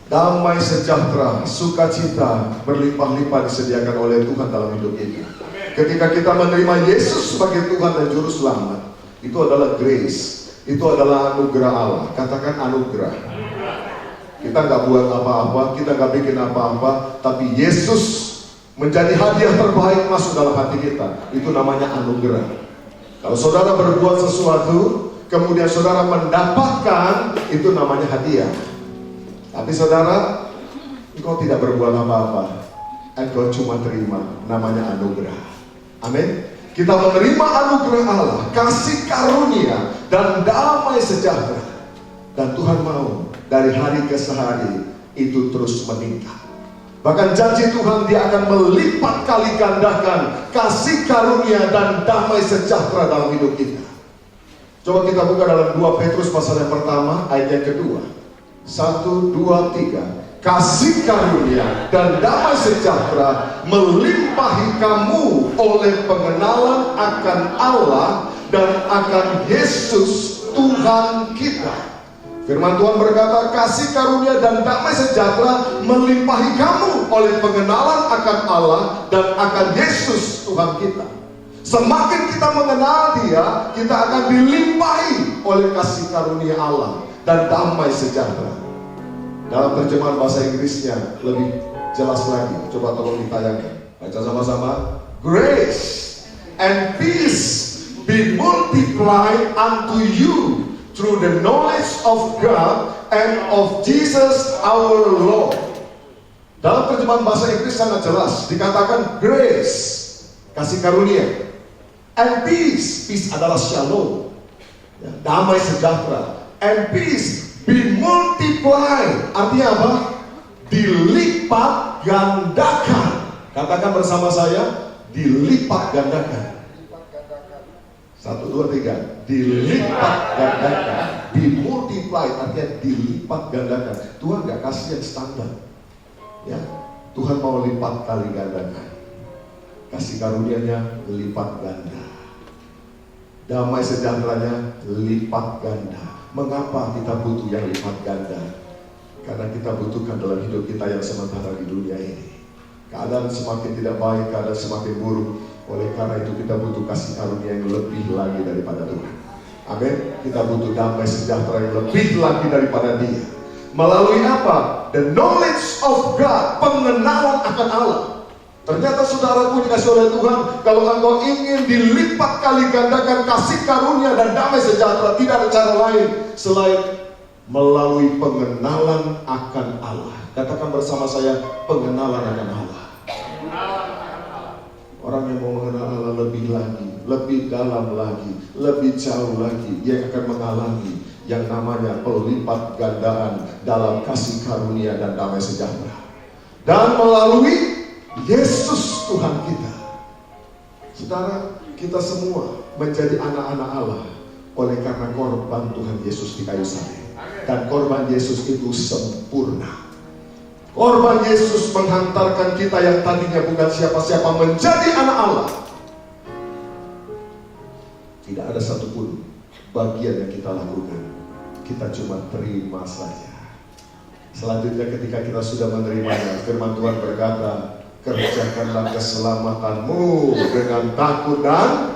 damai sejahtera, sukacita berlimpah-limpah disediakan oleh Tuhan dalam hidup kita. Ketika kita menerima Yesus sebagai Tuhan dan Juru Selamat, itu adalah grace, itu adalah anugerah Allah. Katakan anugerah. Kita nggak buat apa-apa, kita nggak bikin apa-apa, tapi Yesus menjadi hadiah terbaik masuk dalam hati kita. Itu namanya anugerah. Kalau saudara berbuat sesuatu, kemudian saudara mendapatkan, itu namanya hadiah. Tapi saudara, engkau tidak berbuat apa-apa, engkau cuma terima, namanya anugerah. Amin. Kita menerima anugerah Allah, kasih karunia dan damai sejahtera. Dan Tuhan mau dari hari ke hari itu terus meningkat. Bahkan janji Tuhan, Dia akan melipat kali gandakan kasih karunia dan damai sejahtera dalam hidup kita. Coba kita buka dalam 2 Petrus pasal yang pertama ayat yang kedua. 1, 2, 3. Kasih karunia dan damai sejahtera melimpahi kamu oleh pengenalan akan Allah dan akan Yesus Tuhan kita. Firman Tuhan berkata, kasih karunia dan damai sejahtera melimpahi kamu oleh pengenalan akan Allah dan akan Yesus Tuhan kita. Semakin kita mengenal Dia, kita akan dilimpahi oleh kasih karunia Allah dan damai sejahtera. Dalam terjemahan bahasa Inggrisnya lebih jelas lagi. Coba tolong ditayangkan. Baca sama-sama. Grace and peace be multiplied unto you through the knowledge of God and of Jesus our Lord. Dalam terjemahan bahasa Inggris sangat jelas. Dikatakan grace, kasih karunia. And peace, peace adalah shalom, damai sejahtera. And peace be multiplied, artinya apa? Dilipat gandakan. Katakan bersama saya, dilipat gandakan. 1, 2, 3. Dilipat gandakan. Dimultiplied, artinya dilipat gandakan. Tuhan gak kasih yang standar, ya. Tuhan mau lipat kali gandakan. Kasih karunia-Nya lipat ganda. Damai sejahteranya lipat ganda. Mengapa kita butuh yang lipat ganda? Karena kita butuhkan dalam hidup kita yang sementara di dunia ini. Keadaan semakin tidak baik, keadaan semakin buruk. Oleh karena itu kita butuh kasih karunia yang lebih lagi daripada Tuhan. Amin. Kita butuh damai sejahtera yang lebih lagi daripada Dia. Melalui apa? The knowledge of God, pengenalan akan Allah. Ternyata saudaraku dikasih oleh Tuhan, kalau engkau ingin dilipat kali gandakan kasih karunia dan damai sejahtera, tidak ada cara lain selain melalui pengenalan akan Allah. Katakan bersama saya, pengenalan akan Allah. Orang yang mau mengenal Allah lebih lagi, lebih dalam lagi, lebih jauh lagi, dia akan mengalami yang namanya pelipat gandaan dalam kasih karunia dan damai sejahtera. Dan melalui Yesus Tuhan kita. Saudara, kita semua menjadi anak-anak Allah oleh karena korban Tuhan Yesus di kayu salib. Dan korban Yesus itu sempurna. Korban Yesus menghantarkan kita yang tadinya bukan siapa-siapa menjadi anak Allah. Tidak ada satupun bagian yang kita lakukan. Kita cuma terima saja. Selanjutnya ketika kita sudah menerimanya, firman Tuhan berkata, kerjakanlah keselamatanmu dengan takut dan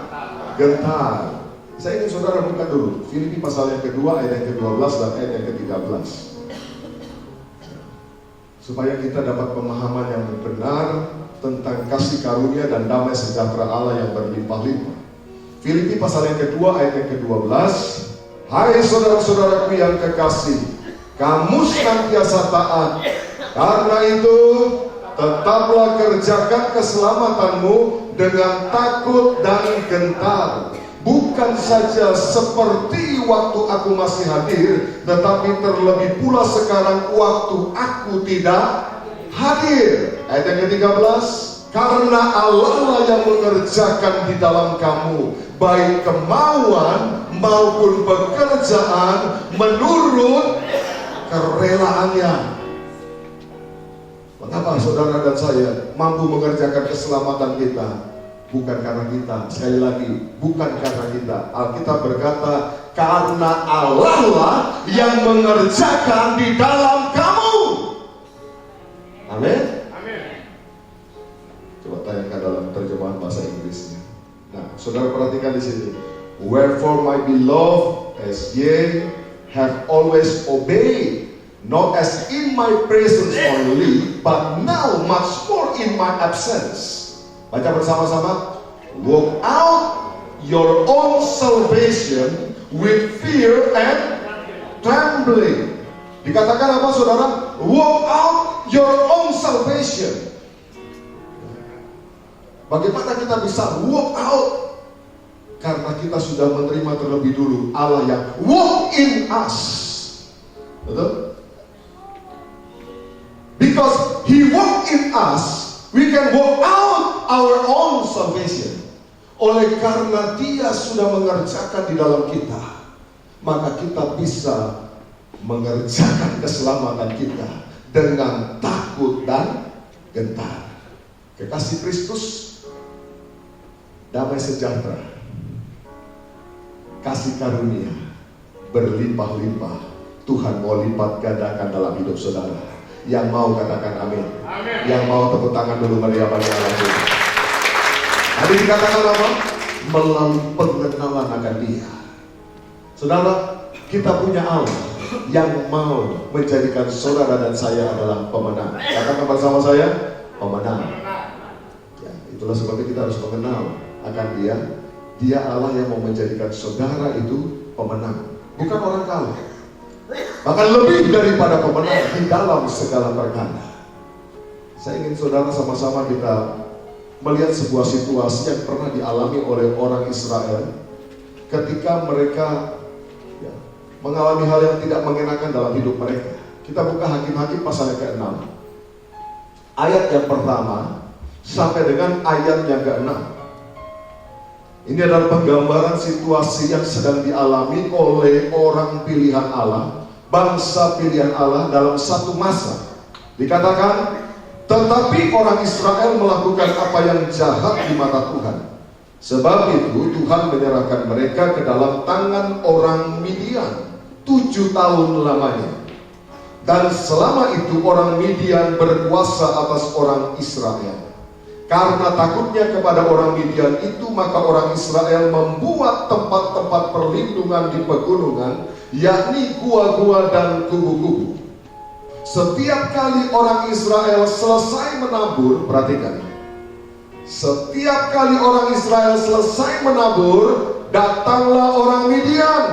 gentar. Saya ingin saudara buka dulu Filipi pasal yang kedua ayat yang ke-12 dan ayat yang ke-13, supaya kita dapat pemahaman yang benar tentang kasih karunia dan damai sejahtera Allah yang berlimpah-limpah. Filipi pasal yang kedua ayat yang ke-12. Hai saudara-saudaraku yang kekasih, kamu senantiasa taat. Karena itu tetaplah kerjakan keselamatanmu dengan takut dan gentar. Bukan saja seperti waktu aku masih hadir, tetapi terlebih pula sekarang waktu aku tidak hadir. Ayat yang ke-13. Karena Allah lah yang mengerjakan di dalam kamu baik kemauan maupun pekerjaan menurut kerelaannya. Mengapa saudara dan saya mampu mengerjakan keselamatan kita? Bukan karena kita, sekali lagi, bukan karena kita. Alkitab berkata, karena Allah lah yang mengerjakan di dalam kamu. Amin. Coba tayangkan dalam terjemahan bahasa Inggrisnya. Nah, saudara perhatikan di sini. Wherefore my beloved, as ye have always obeyed, not as in my presence only, but now much more in my absence. Baca bersama-sama. Walk out your own salvation with fear and trembling. Dikatakan apa, saudara? Walk out your own salvation. Bagaimana kita bisa walk out? Karena kita sudah menerima terlebih dulu Allah yang walk in us. Betul? Because He walk in us, we can walk out our own salvation. Oleh karena Dia sudah mengerjakan di dalam kita, maka kita bisa mengerjakan keselamatan kita dengan takut dan gentar. Kekasih Kristus, damai sejahtera, kasih karunia berlimpah-limpah Tuhan mau lipat gandakan dalam hidup saudara. Yang mau katakan amin. Amin. Yang mau tepuk tangan dulu meriah bagi Allah. Tadi dikatakan apa? Melalui pengenalan akan Dia. Saudara, kita punya Allah yang mau menjadikan saudara dan saya adalah pemenang. Katakan bersama saya, pemenang. Ya, itulah sebabnya kita harus mengenal akan Dia. Dia Allah yang mau menjadikan saudara itu pemenang, bukan orang kalah. Bahkan lebih daripada pemenang di dalam segala perkara. Saya ingin saudara sama-sama kita melihat sebuah situasi yang pernah dialami oleh orang Israel ketika mereka mengalami hal yang tidak mengenakan dalam hidup mereka. Kita buka Hakim-Hakim pasal yang ke-6, ayat yang pertama sampai dengan ayat yang ke-6. Ini adalah penggambaran situasi yang sedang dialami oleh orang pilihan Allah, bangsa pilihan Allah dalam satu masa. Dikatakan, tetapi orang Israel melakukan apa yang jahat di mata Tuhan. Sebab itu Tuhan menyerahkan mereka ke dalam tangan orang Midian 7 tahun lamanya. Dan selama itu orang Midian berkuasa atas orang Israel. Karena takutnya kepada orang Midian itu, maka orang Israel membuat tempat-tempat perlindungan di pegunungan, yakni gua-gua dan kubu-kubu. Setiap kali orang Israel selesai menabur, perhatikan, setiap kali orang Israel selesai menabur, datanglah orang Midian,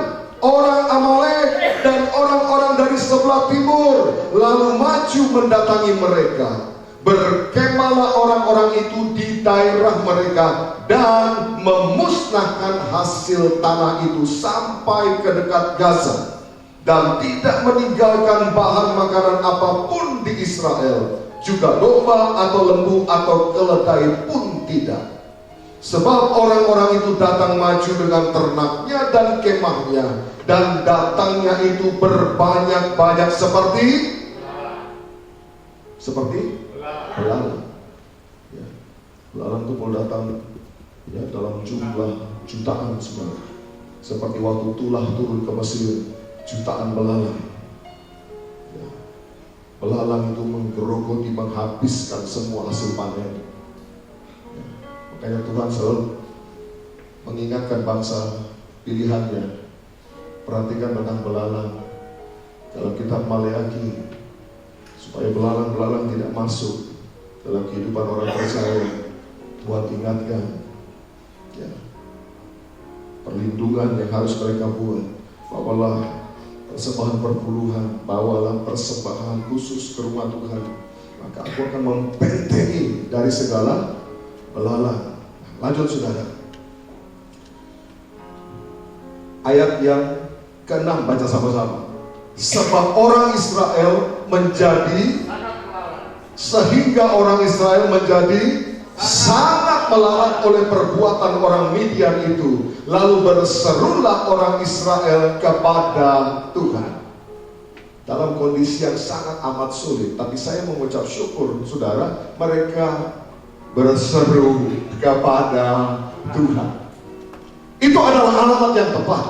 orang Amalek, dan orang-orang dari sebelah timur, lalu maju mendatangi mereka. Berkemahlah orang-orang itu di daerah mereka dan memusnahkan hasil tanah itu sampai ke dekat Gaza, dan tidak meninggalkan bahan makanan apapun di Israel, juga domba atau lembu atau keledai pun tidak. Sebab orang-orang itu datang maju dengan ternaknya dan kemahnya, dan datangnya itu berbanyak-banyak seperti belalang. Ya, belalang itu mau datang ya, dalam jumlah jutaan sebenarnya. Seperti waktu Tulah turun ke Mesir, jutaan belalang. Ya, belalang itu menggerogoti, menghabiskan semua hasil panen. Ya, makanya Tuhan selalu mengingatkan bangsa pilihannya. Perhatikan tentang belalang dalam kitab Maleaki, supaya belalang-belalang tidak masuk dalam kehidupan orang percaya. Buat ingatkan ya, perlindungan yang harus mereka buat. Bawalah persembahan perpuluhan, bawalah persembahan khusus ke rumah Tuhan, maka aku akan membentengi dari segala belalang. Lanjut saudara, ayat yang ke-6, baca sama-sama. Sebab orang Israel menjadi, sehingga orang Israel menjadi sangat melarat oleh perbuatan orang Midian itu. Lalu berserulah orang Israel kepada Tuhan. Dalam kondisi yang sangat amat sulit, tapi saya mengucap syukur saudara, mereka berseru kepada Tuhan. Itu adalah alamat yang tepat.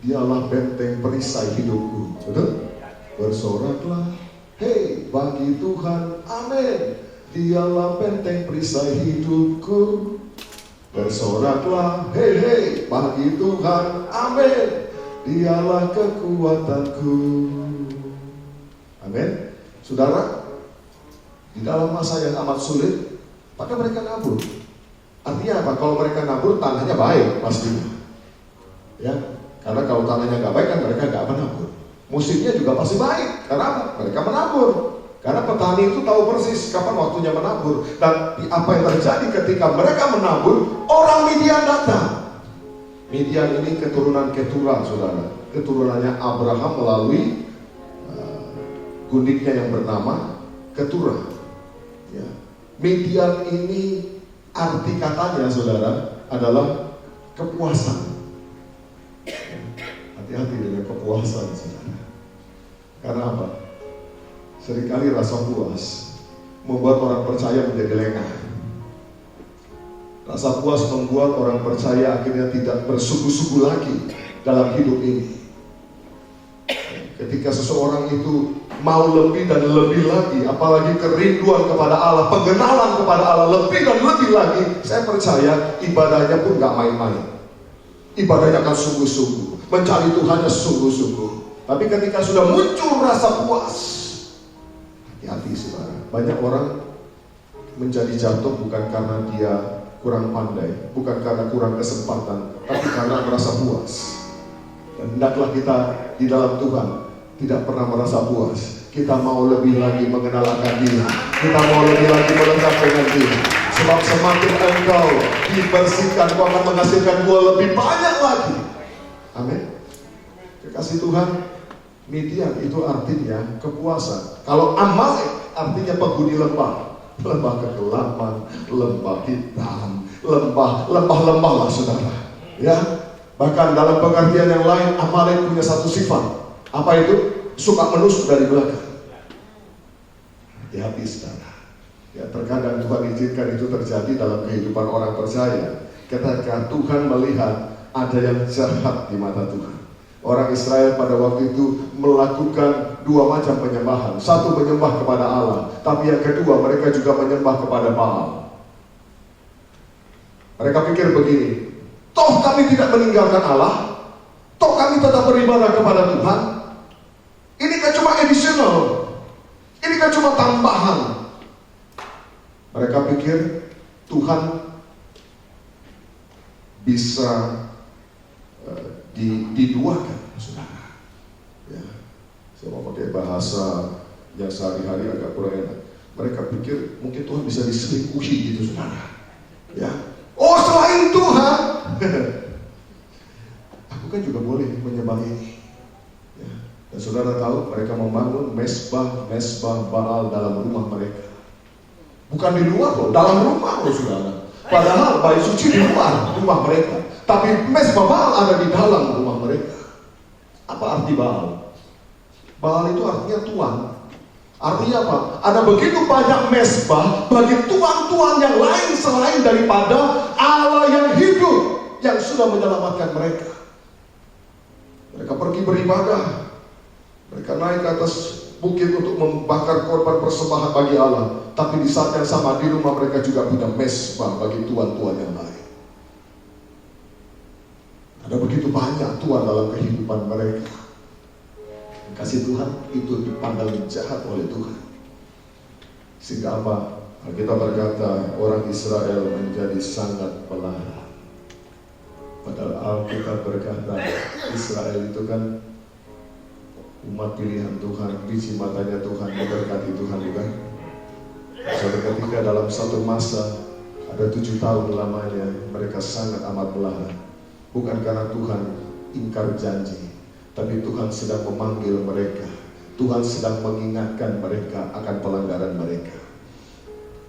Dialah benteng perisai hidupku. Betul? Bersoraklah, hei bagi Tuhan, amin. Dialah benteng perisai hidupku. Bersoraklah, hei hei, bagi Tuhan, amin. Dialah kekuatanku. Amin. Saudara, di dalam masa yang amat sulit, maka mereka nabur. Artinya apa? Kalau mereka nabur, tanahnya baik pastinya. Ya, karena kalau tanahnya nggak baik kan mereka nggak menabur. Musimnya juga pasti baik, karena apa? Mereka menabur. Karena petani itu tahu persis kapan waktunya menabur. Dan apa yang terjadi ketika mereka menabur, orang Midian datang. Midian ini keturunan Ketura, saudara. Keturunannya Abraham melalui gundiknya yang bernama Ketura. Ya. Midian ini arti katanya, saudara, adalah kepuasan. Hati-hati dengan kepuasan, saudara. Karena apa? Seringkali rasa puas membuat orang percaya menjadi lengah. Rasa puas membuat orang percaya akhirnya tidak bersungguh-sungguh lagi dalam hidup ini. Ketika seseorang itu mau lebih dan lebih lagi, apalagi kerinduan kepada Allah, pengenalan kepada Allah lebih dan lebih lagi, saya percaya ibadahnya pun gak main-main. Ibadahnya akan sungguh-sungguh, mencari Tuhannya sungguh-sungguh. Tapi ketika sudah muncul rasa puas, hati-hati saudara. Banyak orang menjadi jatuh bukan karena dia kurang pandai, bukan karena kurang kesempatan, tapi karena merasa puas. Dan hendaklah kita di dalam Tuhan tidak pernah merasa puas. Kita mau lebih lagi mengenal akan Dia. Kita mau lebih lagi melekat dengan Dia. Sebab semakin engkau dibersihkan, kau akan menghasilkan buah lebih banyak lagi. Amin. Kekasih Tuhan, Midian itu artinya kepuasan. Kalau Amalek artinya penghuni lembah. Lembah kegelapan, lembah hitam, lembah lah saudara. Ya, bahkan dalam pengertian yang lain, Amalek punya satu sifat. Apa itu? Suka menusuk dari belakang. Hati-hati saudara. Ya, terkadang Tuhan izinkan itu terjadi dalam kehidupan orang percaya. Ketika Tuhan melihat ada yang jahat di mata Tuhan. Orang Israel pada waktu itu melakukan dua macam penyembahan. Satu menyembah kepada Allah, tapi yang kedua mereka juga menyembah kepada Baal. Mereka pikir begini, toh kami tidak meninggalkan Allah, toh kami tetap beribadah kepada Tuhan. Ini kan cuma additional, ini kan cuma tambahan. Mereka pikir Tuhan bisa diduakan, saudara. Ya, saya mau pakai bahasa yang sehari-hari agak kurang enak. Mereka pikir mungkin Tuhan bisa diselingkuhi gitu, saudara. Ya, oh selain Tuhan, aku kan juga boleh menyembah ini. Ya. Dan saudara tahu mereka membangun mesbah Baal dalam rumah mereka. Bukan di luar loh, dalam rumah loh saudara. Padahal bait suci di luar rumah mereka, tapi mesbah Baal ada di dalam rumah mereka. Apa arti Baal? Baal itu artinya tuan. Artinya apa? Ada begitu banyak mesbah bagi tuan-tuan yang lain selain daripada Allah yang hidup, yang sudah menyelamatkan mereka. Mereka pergi beribadah, mereka naik ke atas bukit untuk membakar korban persembahan bagi Allah. Tapi di saat yang sama di rumah mereka juga punya mesbah bagi tuan-tuan yang lain. Ada begitu banyak tuan dalam kehidupan mereka. Kasih Tuhan itu dipandang jahat oleh Tuhan. Sehingga apa? Kita berkata orang Israel menjadi sangat pelara. Padahal Alkitab berkata Israel itu kan umat pilihan Tuhan, biji matanya Tuhan, diberkati Tuhan bukan? Suatu ketika dalam satu masa ada 7 tahun lamanya mereka sangat amat melara. Bukan karena Tuhan ingkar janji, tapi Tuhan sedang memanggil mereka. Tuhan sedang mengingatkan mereka akan pelanggaran mereka.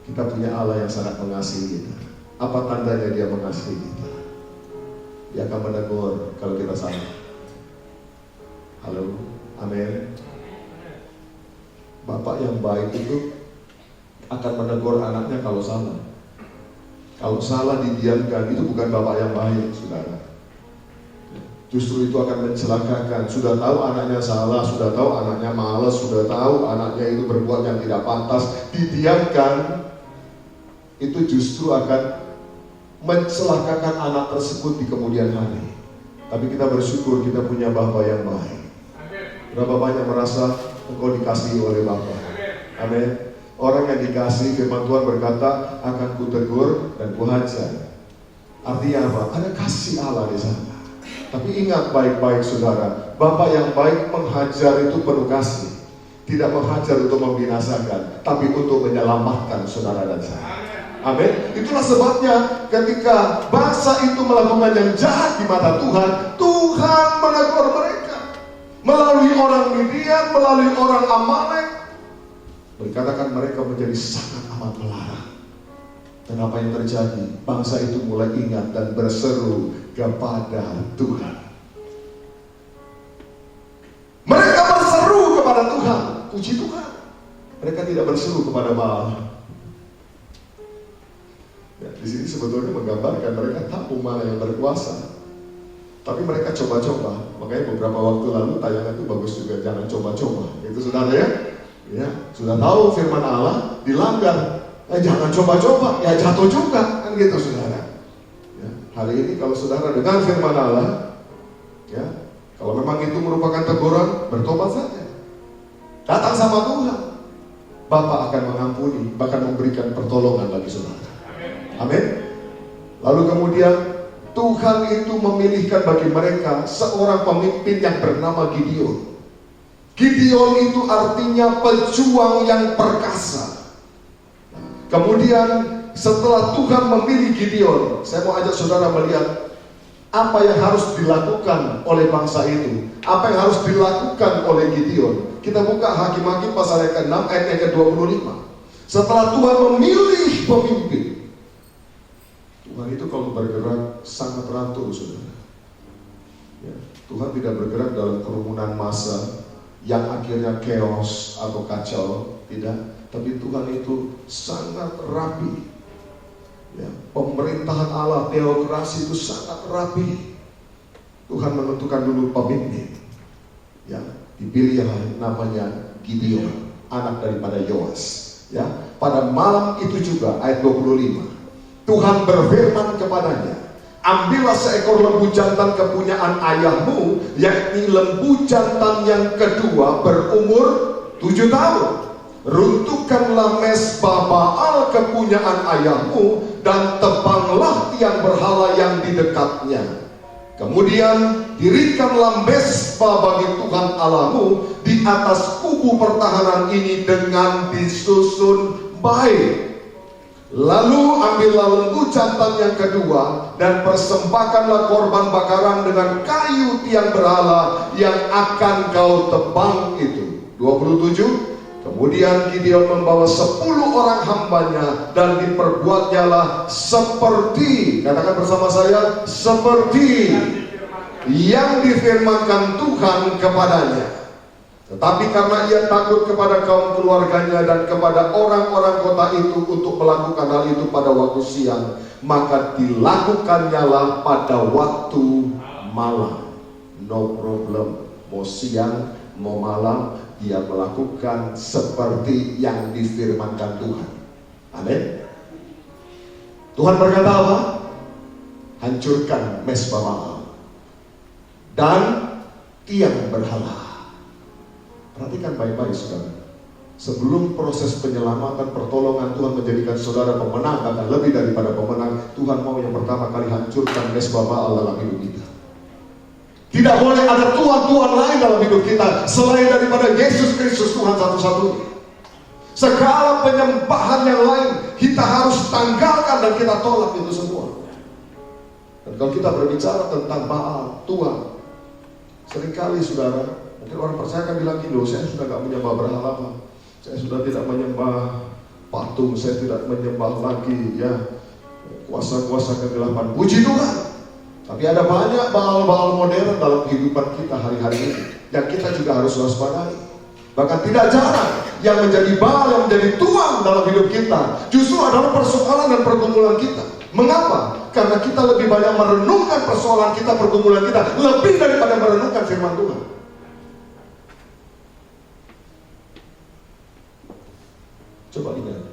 Kita punya Allah yang sangat mengasihi kita. Apa tandanya Dia mengasihi kita? Dia akan menegur kalau kita salah. Halo, amin. Bapak yang baik itu akan menegur anaknya kalau salah. Kalau salah didiamkan, itu bukan bapak yang baik, saudara. justru itu akan mencelakakan. Sudah tahu anaknya salah, sudah tahu anaknya malas, sudah tahu anaknya itu berbuat yang tidak pantas, didiamkan, itu justru akan mencelakakan anak tersebut di kemudian hari. Tapi kita bersyukur kita punya Bapa yang baik. Berapa banyak merasa engkau dikasihi oleh Bapa. Amin. Orang yang dikasihi, firman Tuhan berkata, akan kutegur dan kuhajar. Artinya apa? Ada kasih Allah di sana. Tapi ingat baik-baik saudara, Bapa yang baik menghajar itu penuh kasih. Tidak menghajar untuk membinasakan, tapi untuk menyelamatkan saudara dan saya. Amin. Itulah sebabnya ketika bangsa itu melakukan yang jahat di mata Tuhan, Tuhan menegur mereka. Melalui orang Midian, melalui orang Amalek. Berkatakan mereka menjadi sangat amat melarang. Dan apa yang terjadi? Bangsa itu mulai ingat dan berseru kepada Tuhan. Mereka berseru kepada Tuhan. Puji Tuhan. Mereka tidak berseru kepada Baal. Ya, di sini sebetulnya menggambarkan mereka tahu mana yang berkuasa. Tapi mereka coba-coba. Makanya beberapa waktu lalu tayangan itu bagus juga. Jangan coba-coba. Itu saudara ya. Ya, sudah tahu firman Allah dilanggar. Jangan coba-coba, ya jatuh juga, kan gitu saudara. Ya, hari ini kalau saudara dengar firman Allah, ya, kalau memang itu merupakan teguran, bertobat saja. Datang sama Tuhan, Bapa akan mengampuni, bahkan memberikan pertolongan bagi saudara. Amin. Lalu kemudian Tuhan itu memilihkan bagi mereka seorang pemimpin yang bernama Gideon. Gideon itu artinya pejuang yang perkasa. Kemudian setelah Tuhan memilih Gideon, saya mau ajak saudara melihat apa yang harus dilakukan oleh bangsa itu, apa yang harus dilakukan oleh Gideon. Kita buka Hakim-Hakim pasal yang ke-6 ayat yang ke-25. Setelah Tuhan memilih pemimpin, Tuhan itu kalau bergerak sangat teratur saudara. Ya, Tuhan tidak bergerak dalam kerumunan massa yang akhirnya chaos atau kacau, tidak. Tapi Tuhan itu sangat rapi. Ya, pemerintahan Allah, teokrasi itu sangat rapi. Tuhan menentukan dulu pemimpin. Ya, dipilih yang namanya Gideon, anak daripada Yoas. Ya, pada malam itu juga ayat 25, Tuhan berfirman kepadanya, ambillah seekor lembu jantan kepunyaan ayahmu, yakni lembu jantan yang kedua berumur 7 tahun. Runtuhkanlah mesbah Baal kepunyaan ayahmu dan tebanglah tiang berhala yang di dekatnya. Kemudian dirikanlah mesbah bagi Tuhan Allahmu di atas kubu pertahanan ini dengan disusun baik. Lalu ambillah lembu jantan yang kedua dan persembahkanlah korban bakaran dengan kayu tiang berhala yang akan kau tebang itu. 27. Kemudian Gideon membawa 10 orang hambanya dan diperbuatnyalah seperti, katakan bersama saya, seperti yang difirmankan Tuhan kepadanya. Tetapi karena ia takut kepada kaum keluarganya dan kepada orang-orang kota itu untuk melakukan hal itu pada waktu siang, maka dilakukannya pada waktu malam. No problem, mau siang mau malam, dia melakukan seperti yang difirmankan Tuhan. Amin. Tuhan berkata apa? Hancurkan mesbah Baal dan tiang berhala. Perhatikan baik-baik saudara. Sebelum proses penyelamatan, pertolongan, Tuhan menjadikan saudara pemenang, bahkan lebih daripada pemenang. Tuhan mau yang pertama kali hancurkan mesbah Baal dalam hidup kita. Tidak boleh ada tuhan-tuhan lain dalam hidup kita selain daripada Yesus Kristus, Tuhan satu-satunya. Segala penyembahan yang lain kita harus tanggalkan dan kita tolak itu semua. Dan kalau kita berbicara tentang Baal, Tuhan, seringkali saudara, mungkin orang percaya kan bilang gini, saya sudah tidak menyembah berhala, saya sudah tidak menyembah patung, saya tidak menyembah lagi ya kuasa-kuasa kegelapan. Puji Tuhan. Tapi ada banyak Baal-Baal modern dalam kehidupan kita hari-hari ini yang kita juga harus waspadai. Bahkan tidak jarang yang menjadi Baal, yang menjadi tuan dalam hidup kita justru adalah persoalan dan pergumulan kita. Mengapa? Karena kita lebih banyak merenungkan persoalan kita, pergumulan kita, lebih daripada merenungkan firman Tuhan. Coba ingat,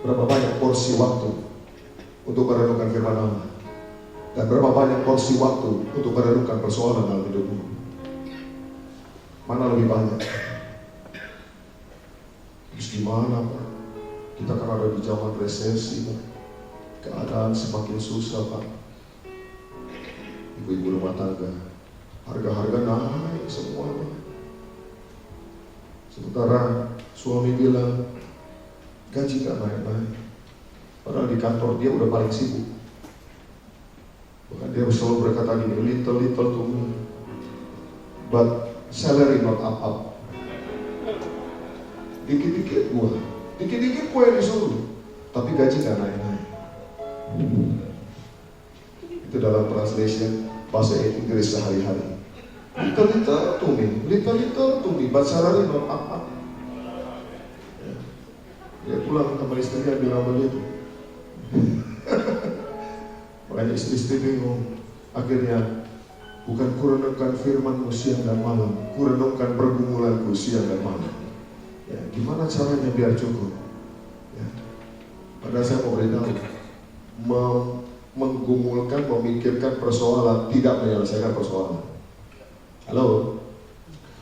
berapa banyak porsi waktu untuk merenungkan firman Allah, dan berapa banyak porsi waktu untuk merenungkan persoalan dalam hidupmu. Mana lebih banyak? Terus gimana, Pak? Kita kan ada di zaman resesi, Pak. Keadaan semakin susah, Pak. Ibu-ibu rumah tangga, harga-harga naik semua, Pak. Sementara suami bilang gaji gak naik-naik, padahal di kantor dia udah paling sibuk. Bahkan dia selalu berkata gini, little to me, but salary not up. Dikit-dikit gua yang disuruh, tapi gaji gak naik-naik. Itu dalam translation bahasa Inggris sehari-hari. Little to me, but salary not up. Dia pulang sama istrinya bilang begitu. Makanya istri-istri bingung. Akhirnya, bukan kurenungkan firman-Mu siang dan malam, kurenungkan pergumulanku siang dan malam. Ya, gimana caranya biar cukup? Ya. Padahal saya mau beritahu, menggumulkan, memikirkan persoalan tidak menyelesaikan persoalan. Halo?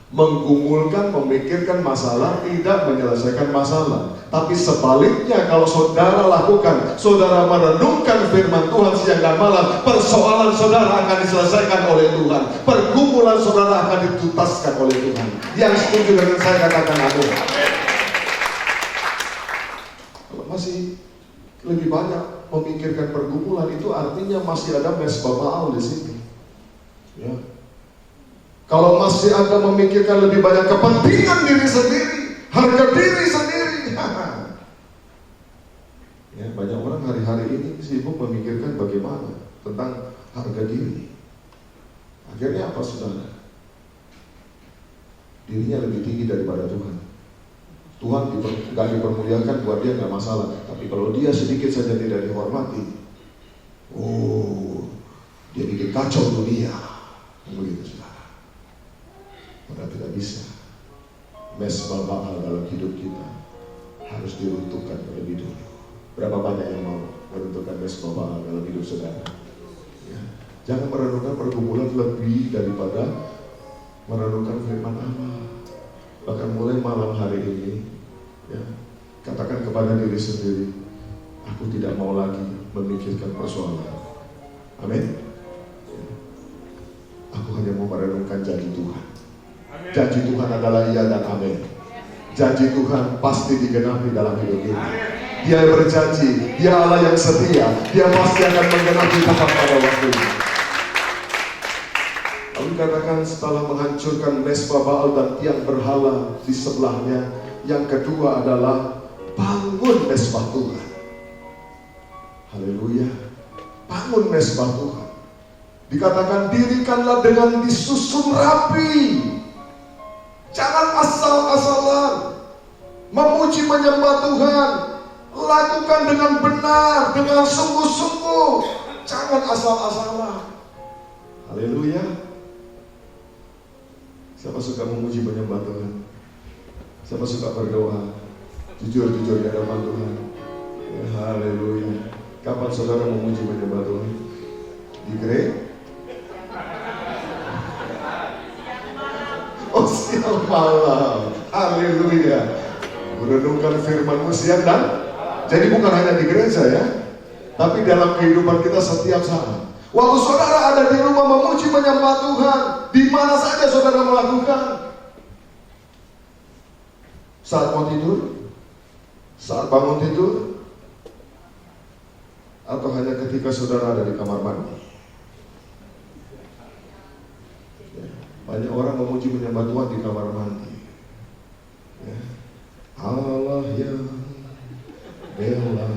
Menggumulkan, memikirkan masalah tidak menyelesaikan masalah. Tapi sebaliknya, kalau saudara lakukan, saudara merenungkan firman Tuhan siang dan malam, persoalan saudara akan diselesaikan oleh Tuhan, pergumulan saudara akan dituntaskan oleh Tuhan. Yang setuju dengan saya katakan amin. Kalau masih lebih banyak memikirkan pergumulan, itu artinya masih ada mesbah Baal di sini. Ya. Kalau masih Anda memikirkan lebih banyak kepentingan diri sendiri, harga diri sendiri, ya, banyak orang hari-hari ini sibuk memikirkan bagaimana tentang harga diri. Akhirnya apa, saudara? Dirinya lebih tinggi daripada Tuhan. Tuhan gak dipermuliakan, buat dia gak masalah. Tapi kalau dia sedikit saja tidak dihormati, dia bikin kacau dunia. Begitu, saudara. Padahal tidak bisa. Mesbah Baal dalam hidup kita harus diruntuhkan terlebih dulu. Berapa banyak yang mau meruntuhkan mesbah Baal dalam hidup saudara? Ya. Jangan merenungkan pergumulan lebih daripada merenungkan firman Allah. Bahkan mulai malam hari ini, ya, katakan kepada diri sendiri, aku tidak mau lagi memikirkan persoalan. Amin. Ya. Aku hanya mau merenungkan janji Tuhan. Janji Tuhan adalah iya dan amin. Janji Tuhan pasti digenapi dalam hidup ini. Dia berjanji, Dia Allah yang setia, Dia pasti akan menggenapi tepat pada waktunya. Lalu katakan, setelah menghancurkan mesbah Baal dan tiang berhala di sebelahnya, yang kedua adalah bangun mesbah Tuhan. Haleluya. Bangun mesbah Tuhan. Dikatakan, dirikanlah dengan disusun rapi. Jangan asal-asalan memuji menyembah Tuhan. Lakukan dengan benar, dengan sungguh-sungguh. Jangan asal-asalan. Haleluya. Siapa suka memuji menyembah Tuhan? Siapa suka berdoa jujur-jujur di hadapan Tuhan? Ya, haleluya. Kapan saudara memuji menyembah Tuhan? Di gereja? Siang malam, haleluya. Merenungkan firman-Mu siang dan, jadi bukan hanya di gereja ya, tapi dalam kehidupan kita setiap saat. Waktu saudara ada di rumah memuji menyembah Tuhan, di mana saja saudara melakukan. Saat mau tidur, saat bangun tidur, atau hanya ketika saudara ada di kamar mandi. Banyak orang memuji menyembah Tuhan di kamar mandi. Ya. Allah yang bela,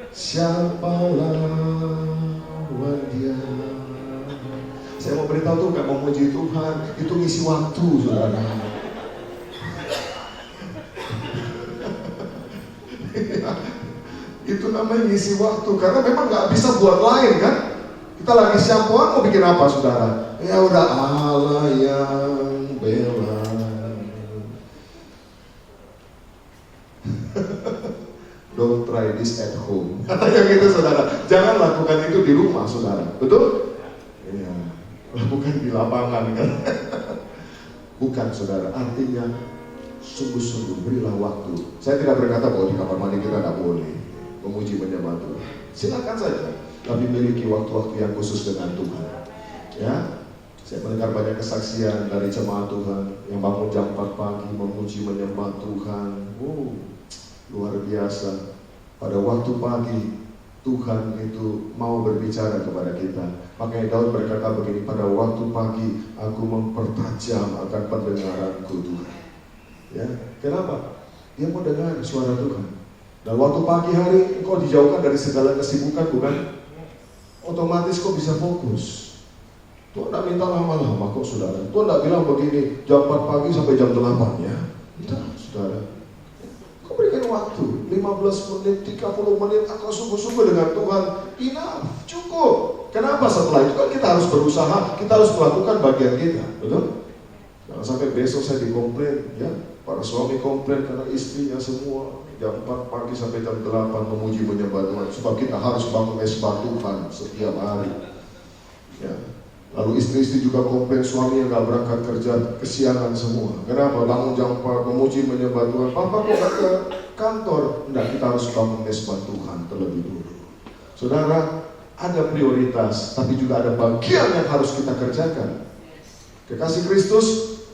siapa lawan Dia? Saya mau beritahu tuh, gak memuji Tuhan itu ngisi waktu, saudara. Itu namanya ngisi waktu, karena memang nggak bisa buat lain kan. Kita lagi syampuan mau bikin apa saudara? Ya udah, Allah yang bela. Don't try this at home. Katanya gitu saudara. Jangan lakukan itu di rumah saudara. Betul? Iya. Lakukan di lapangan kan. Bukan saudara. Artinya sungguh-sungguh berilah waktu. Saya tidak berkata bahwa di kamar mandi kita tidak boleh memuji menyembah Tuhan. Silakan saja. Tapi miliki waktu-waktu yang khusus dengan Tuhan. Ya. Saya mendengar banyak kesaksian dari jemaat Tuhan yang bangun jam 4 pagi memuji menyembah Tuhan. Luar biasa. Pada waktu pagi Tuhan itu mau berbicara kepada kita. Makanya Daud berkata begini, pada waktu pagi aku mempertajam akan pendengaranku Tuhan. Ya, kenapa? Dia mau dengar suara Tuhan. Dan waktu pagi hari engkau dijauhkan dari segala kesibukan, bukan? Otomatis kau bisa fokus. Tuhan tidak minta lama-lama kok saudara. Tuhan tidak bilang begini, jam 4 pagi sampai jam 8 ya. Tidak saudara. Kau berikan waktu 15 menit, 30 menit engkau sungguh-sungguh dengan Tuhan. Enough, cukup. Kenapa? Setelah itu kan kita harus berusaha, kita harus melakukan bagian kita. Betul? Jangan sampai besok saya dikomplain ya. Para suami komplain karena istrinya semua jam 4 pagi sampai jam 8 memuji menyembah Tuhan. Sebab kita harus bangun mesbah Tuhan setiap hari. Ya. Lalu istri-istri juga komplain suami yang gak berangkat kerja, kesiangan semua. Kenapa? Bangun jam 4 memuji menyembah Tuhan. Papa kok gak ke kantor? Enggak, kita harus bangun mesbah Tuhan terlebih dulu. Saudara, ada prioritas, tapi juga ada bagian yang harus kita kerjakan. Kekasih Kristus,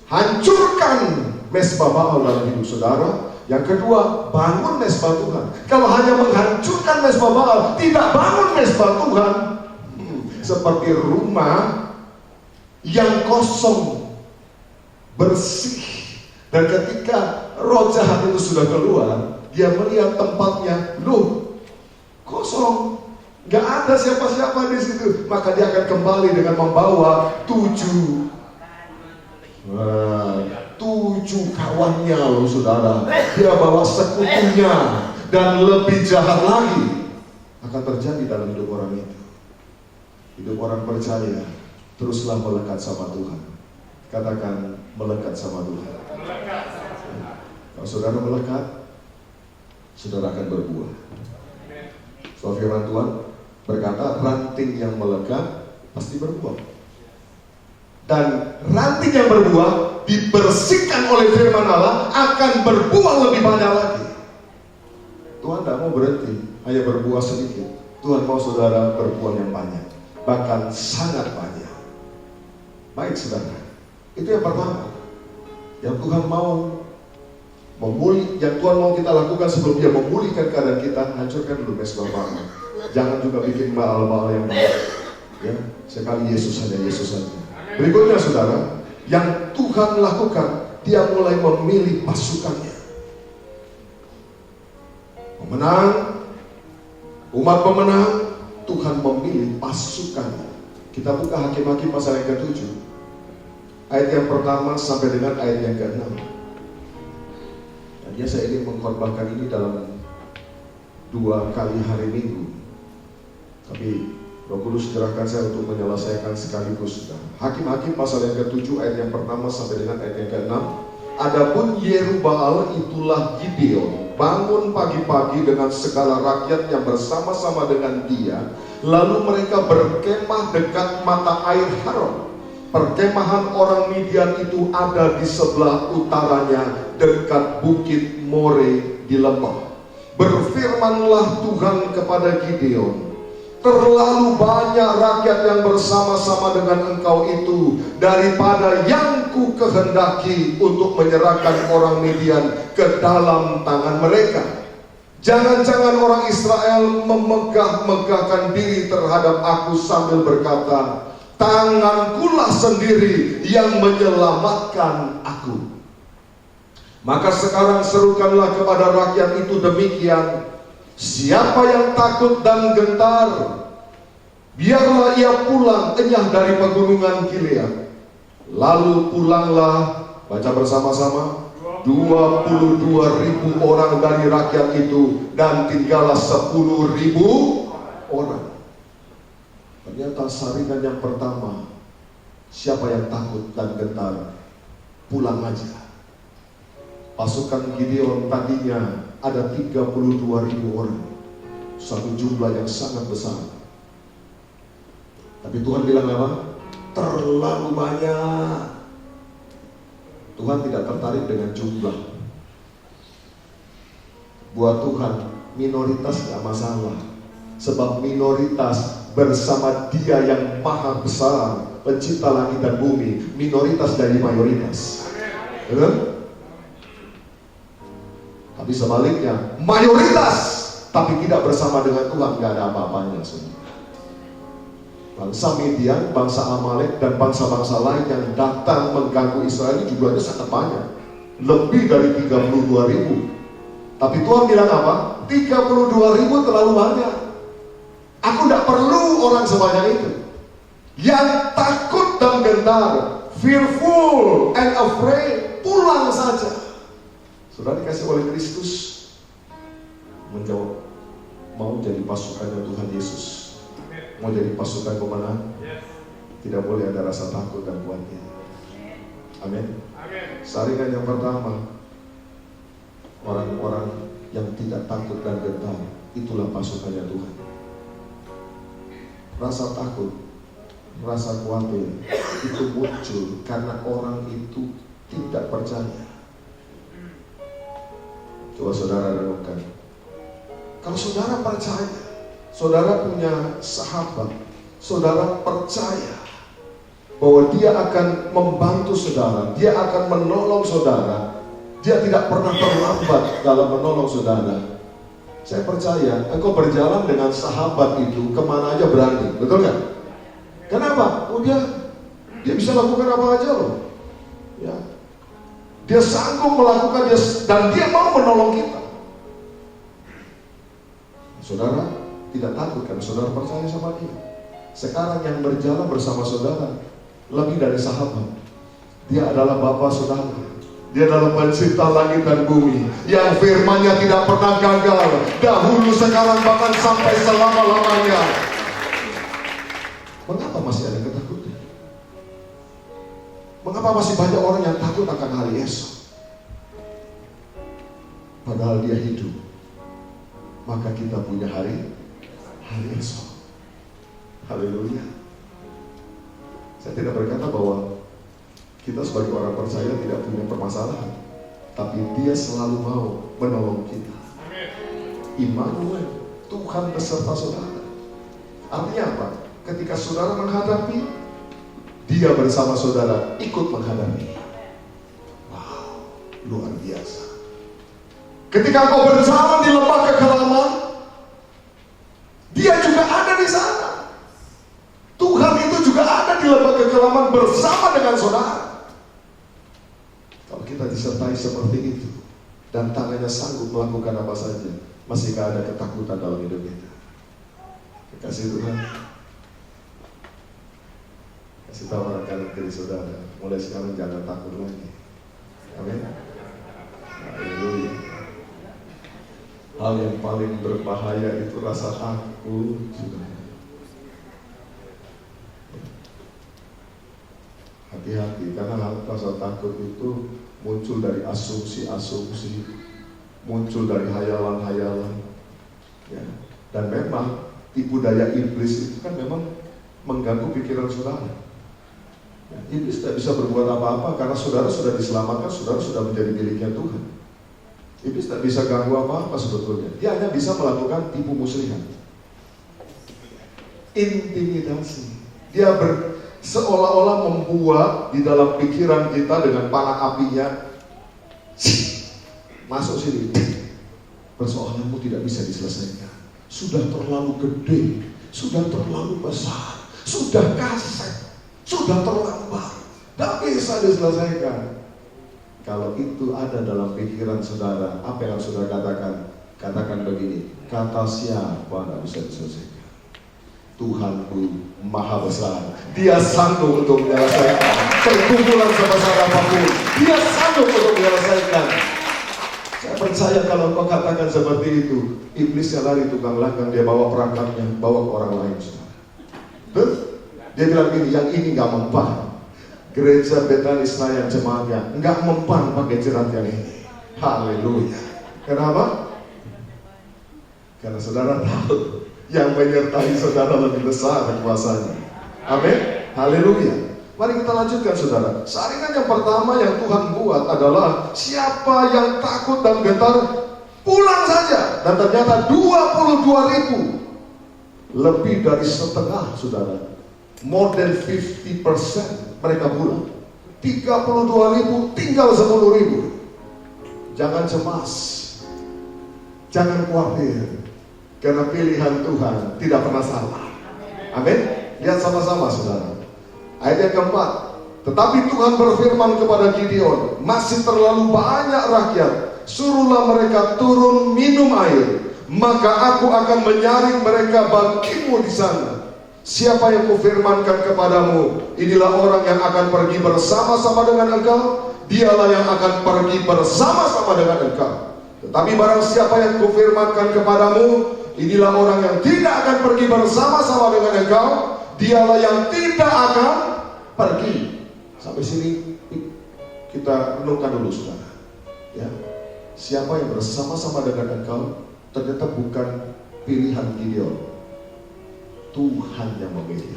hancurkan mesbah Baal dalam hidup saudara. Yang kedua, bangun mesbah Tuhan. Kalau hanya menghancurkan mesbah Baal, tidak bangun mesbah Tuhan, seperti rumah yang kosong, bersih. Dan ketika roh jahat itu sudah keluar, dia melihat tempatnya, loh, kosong, gak ada siapa-siapa di situ. Maka dia akan kembali dengan membawa 7 kawannya loh saudara. Dia bawa sekutunya. Dan lebih jahat lagi akan terjadi dalam hidup orang itu. Hidup orang percaya teruslah melekat sama Tuhan. Katakan melekat sama Tuhan. Kalau saudara melekat, saudara akan berbuah. So firman Tuhan berkata, ranting yang melekat pasti berbuah. Dan ranting yang berbuah dibersihkan oleh firman Allah akan berbuah lebih banyak lagi. Tuhan tidak mau berhenti hanya berbuah sedikit. Tuhan mau saudara berbuah yang banyak, bahkan sangat banyak. Baik saudara, itu yang pertama. Yang Tuhan mau yang Tuhan mau kita lakukan sebelum Dia memulihkan keadaan kita, hancurkan dulu mesbah Baal. Jangan juga bikin Baal-Baal yang baik. Ya, sekali Yesus saja, Yesus saja. Berikutnya saudara, yang Tuhan lakukan, Dia mulai memilih pasukannya. Pemenang, umat pemenang, Tuhan memilih pasukannya. Kita buka Hakim-Hakim pasal yang ke-7, ayat yang pertama sampai dengan ayat yang ke-6. Dan saya ingin mengkhotbahkan ini dalam 2 kali hari Minggu, tapi Roh Kudus gerahkan saya untuk menyelesaikan sekaligus. Hakim-Hakim pasal yang ke-7 ayat yang pertama sampai dengan ayat yang ke-6. Adapun Yerubbaal itulah Gideon, bangun pagi-pagi dengan segala rakyat yang bersama-sama dengan dia. Lalu mereka berkemah dekat mata air Haron. Perkemahan orang Midian itu ada di sebelah utaranya dekat bukit More di lembah. Berfirmanlah Tuhan kepada Gideon, terlalu banyak rakyat yang bersama-sama dengan engkau itu daripada yang ku kehendaki untuk menyerahkan orang Midian ke dalam tangan mereka. Jangan-jangan orang Israel memegah-megahkan diri terhadap aku sambil berkata, tangankulah sendiri yang menyelamatkan aku. Maka sekarang serukanlah kepada rakyat itu demikian, siapa yang takut dan gentar, biarlah ia pulang enyah dari pegunungan Gilead. Lalu pulanglah, baca bersama-sama, 22.000 orang dari rakyat itu, dan tinggallah 10.000 orang. Ternyata saringan yang pertama, siapa yang takut dan gentar, pulang aja. Pasukan Gideon tadinya ada 32.000 orang, satu jumlah yang sangat besar. Tapi Tuhan bilang apa? Terlalu banyak. Tuhan tidak tertarik dengan jumlah. Buat Tuhan, minoritas gak masalah. Sebab minoritas bersama Dia yang maha besar, pencipta langit dan bumi, minoritas dari mayoritas. Benar? Tapi sebaliknya, mayoritas tapi tidak bersama dengan Tuhan, gak ada apa-apanya semua. Bangsa Midian, bangsa Amalek, dan bangsa-bangsa lain yang datang mengganggu Israel ini jumlahnya sangat banyak, lebih dari 32.000. Tapi Tuhan bilang apa? 32.000 terlalu banyak. Aku tidak perlu orang sebanyak itu. Yang takut dan gentar, fearful and afraid, pulang saja. Sudah dikasih oleh Kristus, menjawab, mau jadi pasukannya Tuhan Yesus, mau jadi pasukan pemenang, tidak boleh ada rasa takut dan khawatir. Amin. Saringan yang pertama, orang-orang yang tidak takut dan gentar, itulah pasukannya Tuhan. Rasa takut, rasa khawatir itu muncul karena orang itu tidak percaya. Coba saudara renungkan, kalau saudara percaya, saudara punya sahabat, saudara percaya bahwa dia akan membantu saudara, dia akan menolong saudara, dia tidak pernah terlambat dalam menolong saudara. Saya percaya engkau berjalan dengan sahabat itu kemana aja berani, betul nggak? Kenapa? Oh, dia bisa lakukan apa aja loh. Ya, dia sanggup melakukan, dan dia mau menolong kita. Saudara tidak takut karena saudara percaya sama dia. Sekarang yang berjalan bersama saudara lebih dari sahabat. Dia adalah Bapa saudara. Dia adalah pencipta langit dan bumi, yang firman-Nya tidak pernah gagal, dahulu, sekarang, bahkan sampai selama-lamanya. Mengapa masih ada ketakutan? Mengapa masih banyak orang yang takut akan hari esok? Padahal dia hidup, maka kita punya hari esok. Haleluya. Saya tidak berkata bahwa kita sebagai orang percaya tidak punya permasalahan, tapi Dia selalu mau menolong kita. Immanuel, Tuhan beserta saudara. Artinya apa? Ketika saudara menghadapi, Dia bersama saudara ikut menghadapi. Wow, luar biasa. Ketika kau berjalan di lembah kekelaman, Dia juga ada di sana. Tuhan itu juga ada di lembah kekelaman bersama dengan saudara. Kalau kita disertai seperti itu, dan tangannya sanggup melakukan apa saja, masihkah ada ketakutan dalam hidup kita? Kasih Tuhan, kasih tahu orang kanan kiri saudara, mulai sekarang jangan takut lagi. Amin. Haleluya. Hal yang paling berbahaya itu rasa takut. Hati-hati, karena rasa takut itu muncul dari asumsi-asumsi, muncul dari hayalan-hayalan, ya. Dan memang tipu daya iblis itu kan memang mengganggu pikiran saudara. Ya, iblis tidak bisa berbuat apa-apa karena saudara sudah diselamatkan, saudara sudah menjadi miliknya Tuhan. Iblis tidak bisa ganggu apa-apa sebetulnya. Dia hanya bisa melakukan tipu muslihat, intimidasi. Dia seolah-olah membuat di dalam pikiran kita dengan panah apinya, masuk sini, persoalanmu tidak bisa diselesaikan, sudah terlalu gede, sudah terlalu besar, sudah kasar, sudah terlambat, tidak bisa diselesaikan. Kalau itu ada dalam pikiran saudara, apa yang harus saudara katakan? Katakan begini, kata siapa tidak bisa diselesaikan? Tuhanku maha besar. Dia sanggup untuk menyelesaikan pergumulan sebesar apapun. Dia sanggup untuk menyelesaikan. Saya percaya kalau kau katakan seperti itu, iblisnya lari tukang langgang, dia bawa perangkatnya, bawa ke orang lain. Betul? Dia bilang gini, yang ini gak mempan. Gereja Betani Senayan jemaatnya gak mempan pakai jerat yang ini. Haleluya. Kenapa? Karena saudara tahu yang menyertai saudara lebih besar kuasanya. Amin. Haleluya. Mari kita lanjutkan saudara. Saringan yang pertama yang Tuhan buat adalah siapa yang takut dan gentar pulang saja. Dan ternyata 22.000, lebih dari setengah saudara, more than 50% mereka pulang. 32.000 tinggal 10.000. Jangan cemas, jangan khawatir, karena pilihan Tuhan tidak pernah salah. Amin. Lihat sama-sama saudara. Ayat yang keempat, tetapi Tuhan berfirman kepada Gideon, masih terlalu banyak rakyat, suruhlah mereka turun minum air, maka aku akan menyaring mereka bagimu di sana. Siapa yang kufirmankan kepadamu, inilah orang yang akan pergi bersama-sama dengan engkau, dialah yang akan pergi bersama-sama dengan engkau. Tetapi barang siapa yang kufirmankan kepadamu, inilah orang yang tidak akan pergi bersama-sama dengan engkau, dialah yang tidak akan pergi. Sampai sini kita renungkan dulu saudara. Ya, siapa yang bersama-sama dengan engkau ternyata bukan pilihan Gideon, Tuhan yang memilih.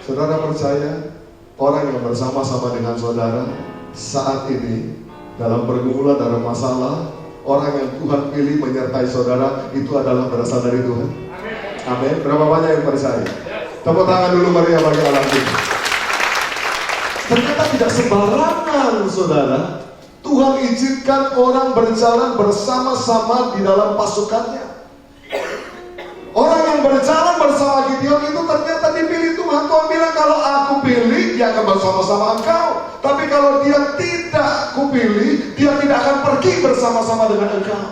Saudara percaya orang yang bersama-sama dengan saudara saat ini dalam pergumulan, dalam masalah, orang yang Tuhan pilih menyertai saudara itu adalah berasal dari Tuhan. Amin. Berapa banyak yang percaya? Tepuk tangan dulu Maria bagi Allah kita. Ternyata tidak sembarangan saudara. Tuhan izinkan orang berjalan bersama-sama di dalam pasukannya. Orang yang berjalan bersama Gideon itu ternyata dipilih Tuhan. Tuhan bilang kalau aku pilih dia akan bersama-sama engkau. Tapi kalau dia tidak kupilih, dia tidak akan pergi bersama-sama dengan engkau.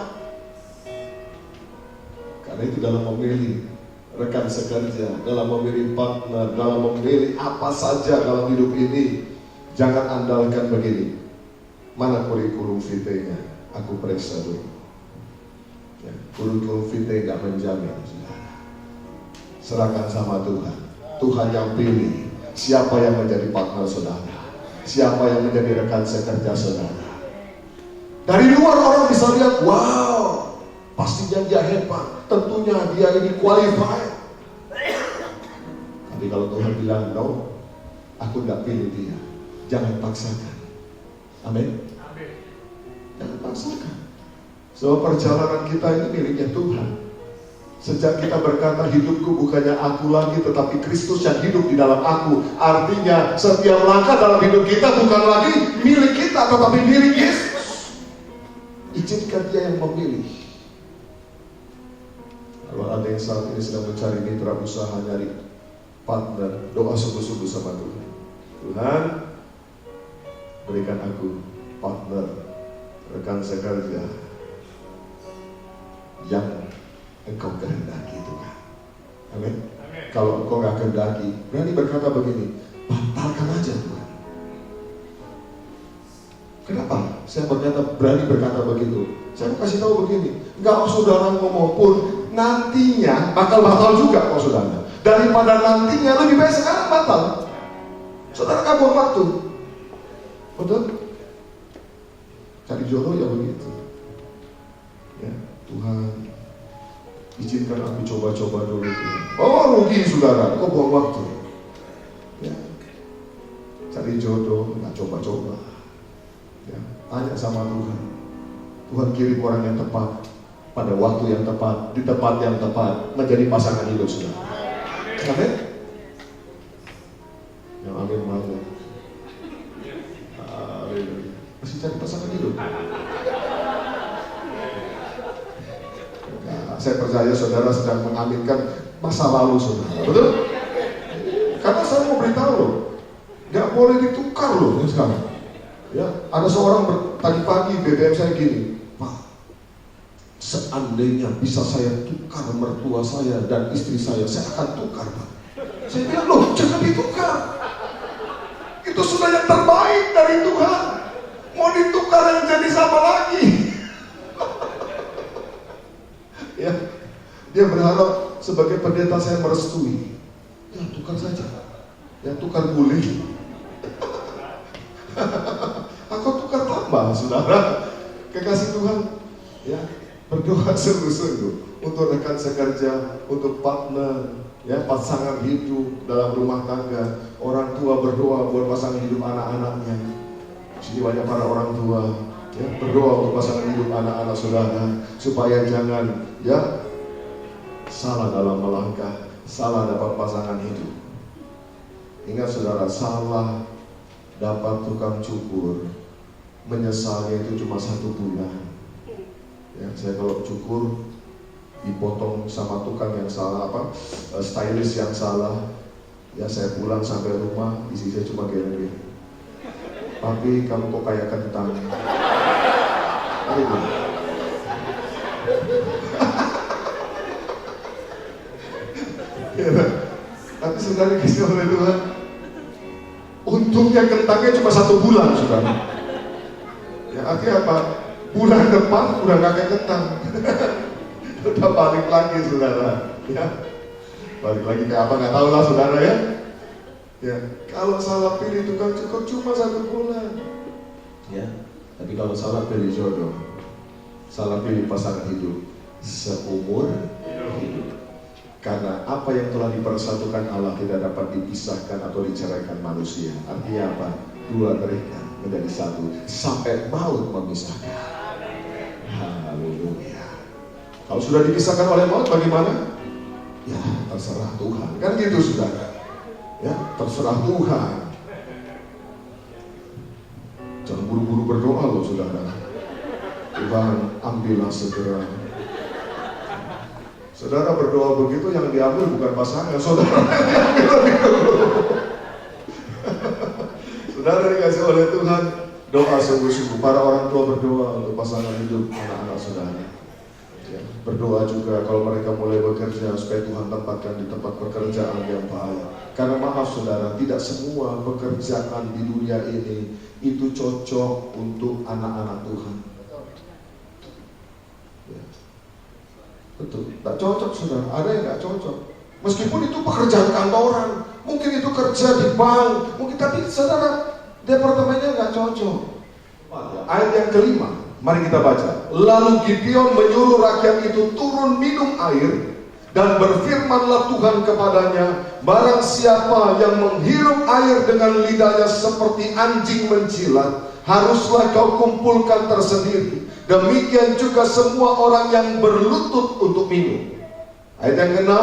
Karena itu dalam memilih rekan sekerja, dalam memilih partner, dalam memilih apa saja dalam hidup ini, jangan andalkan begini, mana kurikulum vitae-nya, aku periksa dulu. Ya, kurikulum vitae gak menjamin, saudara. Serahkan sama Tuhan. Tuhan yang pilih siapa yang menjadi partner saudara, siapa yang menjadi rekan sekerja saudara. Dari luar orang bisa lihat, wow, pastinya dia hebat, tentunya dia ini qualified. Tapi kalau Tuhan bilang no, aku nggak pilih dia, jangan paksakan. Amin. Jangan paksakan. Sebab perjalanan kita ini miliknya Tuhan. Sejak kita berkata hidupku bukannya aku lagi, tetapi Kristus yang hidup di dalam aku. Artinya setiap langkah dalam hidup kita bukan lagi milik kita, tetapi milik Yesus. Izinkan dia yang memilih. Kalau ada yang saat ini sedang mencari mitra usaha, nyari partner, doa sungguh-sungguh sama Tuhan. Tuhan, berikan aku partner, rekan sekerja yang Engkau kehendaki Tuhan. Amin. Kalau Engkau gak kehendaki, berani berkata begini, batalkan aja Tuhan. Kenapa? Saya berani berkata begitu. Saya mau kasih tahu begini, gak saudara ngomong pun nantinya bakal batal juga kok saudara. Daripada nantinya lebih baik sekarang batal. Saudara gak buang waktu. Betul? Cari jodoh ya begitu. Ya, Tuhan, izinkan aku coba-coba dulu. Oh rugi saudara, kok buang waktu. Ya, cari jodoh, nggak coba-coba. Ya, tanya sama Tuhan. Tuhan kirim orang yang tepat pada waktu yang tepat, di tempat yang tepat, menjadi pasangan hidup saudara. Amin. Yang amin mau. Masih cari pasangan hidup. Nah, saya percaya saudara sedang mengaminkan masa lalu saudara, betul? Karena saya mau beritahu loh, nggak boleh ditukar loh ya sekarang. Ya, ada seorang tadi pagi BBM saya gini, Pak, seandainya bisa saya tukar mertua saya dan istri saya akan tukar, Pak. Saya bilang, loh, jangan ditukar. Itu sudah yang terbaik dari Tuhan. Mau ditukar yang jadi sama lagi. Ya, dia berharap sebagai pendeta saya merestui. Ya, tukar saja. Ya, tukar boleh. Aku tukar tambah, saudara. Kekasih Tuhan, ya, berdoa sungguh-sungguh untuk rekan sekerja, untuk partner, ya, pasangan hidup dalam rumah tangga. Orang tua berdoa buat pasangan hidup anak-anaknya. Sini banyak para orang tua, ya, berdoa untuk pasangan hidup anak-anak saudara supaya jangan, ya, salah dalam melangkah, salah dapat pasangan hidup. Ingat saudara, salah dapat tukang cukur, menyesalnya itu cuma 1 bulan. Ya, saya kalau cukur dipotong sama tukang yang salah, stylist yang salah, ya saya pulang sampai rumah, isi saya cuma gini-gini. Papi, kamu kok kayak kentang? Aduh. Ya, tapi saudara dikasih oleh Tuhan, untungnya kentangnya cuma 1 bulan, saudara. Ya, akhirnya apa? Bulan depan udah gak kayak kentang. Udah balik lagi, saudara. Ya, balik lagi kayak apa nggak tahu lah, saudara, ya. Ya, kalau salah pilih tukang cukur cuma 1 bulan. Ya, tapi kalau salah pilih jodoh, salah pilih pasangan hidup, seumur hidup. Karena apa yang telah dipersatukan Allah tidak dapat dipisahkan atau diceraikan manusia. Artinya apa? 2 terikat menjadi 1 sampai maut memisahkan. Haleluya. Kalau sudah dipisahkan oleh maut bagaimana? Ya, terserah Tuhan. Kan gitu, saudara. Ya, terserah Tuhan. Jangan buru-buru berdoa loh, saudara. Tuhan, ambillah segera. Saudara berdoa begitu, yang diambil bukan pasangan, saudara yang diambil lebih dulu. Saudara dikasih oleh Tuhan, doa sungguh-sungguh. Para orang tua berdoa untuk pasangan hidup anak-anak saudara. Ya, berdoa juga kalau mereka mulai bekerja supaya Tuhan tempatkan di tempat pekerjaan yang baik. Karena maaf saudara, tidak semua pekerjaan di dunia ini itu cocok untuk anak-anak Tuhan. Ya. Betul, tak cocok saudara. Ada yang nggak cocok. Meskipun itu pekerjaan kantoran, mungkin itu kerja di bank, mungkin, tapi saudara departemennya nggak cocok. Ayat yang kelima, mari kita baca. Lalu Gideon menyuruh rakyat itu turun minum air, dan berfirmanlah Tuhan kepadanya, barang siapa yang menghirup air dengan lidahnya seperti anjing menjilat, haruslah kau kumpulkan tersendiri. Demikian juga semua orang yang berlutut untuk minum. Ayat yang ke-6,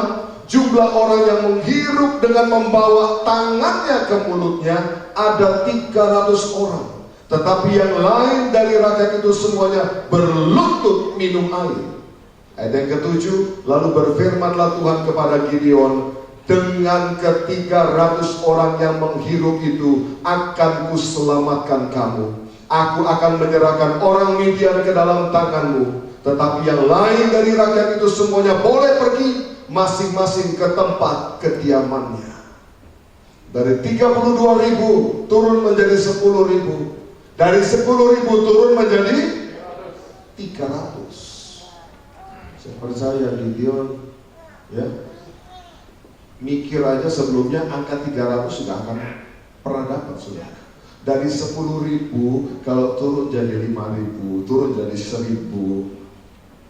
jumlah orang yang menghirup dengan membawa tangannya ke mulutnya ada 300 orang. Tetapi yang lain dari rakyat itu semuanya berlutut minum air. Ayat yang ke-7, lalu berfirmanlah Tuhan kepada Gideon, dengan ke-300 orang yang menghirup itu akan kuselamatkan kamu. Aku akan menyerahkan orang Midian ke dalam tanganmu. Tetapi yang lain dari rakyat itu semuanya boleh pergi masing-masing ke tempat kediamannya. Dari 32.000 turun menjadi 10.000. Dari 10.000 turun menjadi 300. Saya percaya Gideon, ya, mikir aja sebelumnya angka 300 sudah akan pernah dapat, saudara. Dari 10.000 kalau turun jadi 5.000, turun jadi 1.000,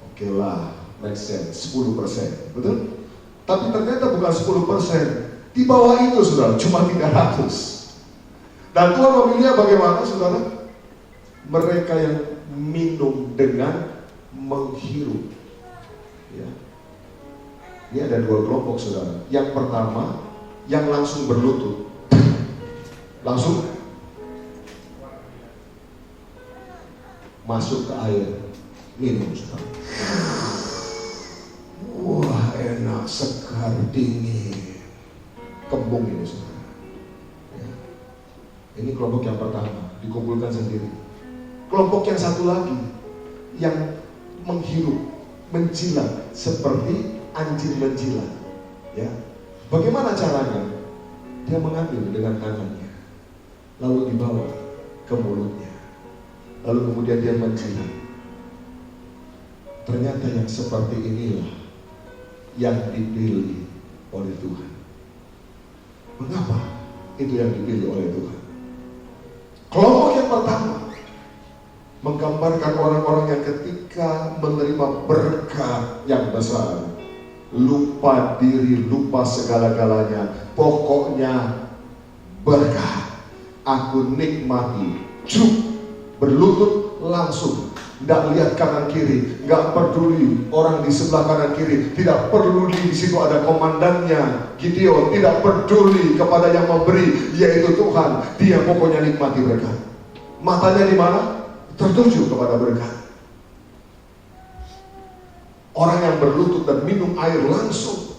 oke lah, make sense, 10%, betul? Tapi ternyata bukan 10%, di bawah itu saudara, cuma 300. Dan Tuhan memilihnya bagaimana saudara? Mereka yang minum dengan menghirup. Ya. Ini ada 2 kelompok saudara. Yang pertama, yang langsung berlutut, langsung masuk ke air, minum saudara. Wah, enak, segar, dingin, kembung ini saudara. Ya. Ini kelompok yang pertama, dikumpulkan sendiri. Kelompok yang satu lagi, yang menghirup menjilat seperti anjing menjilat. Ya, bagaimana caranya? Dia mengambil dengan tangannya, lalu dibawa ke mulutnya, lalu kemudian dia menjilat. Ternyata yang seperti inilah yang dipilih oleh Tuhan. Mengapa itu yang dipilih oleh Tuhan? Kelompok yang pertama menggambarkan orang-orang yang ketika menerima berkat yang besar, lupa diri, lupa segala-galanya. Pokoknya berkat, aku nikmati, berlutut langsung, tidak lihat kanan kiri, nggak peduli orang di sebelah kanan kiri, tidak peduli di situ ada komandannya Gideon, tidak peduli kepada yang memberi yaitu Tuhan. Dia pokoknya nikmati berkat. Matanya di mana? Tertuju kepada berkat. Orang yang berlutut dan minum air langsung,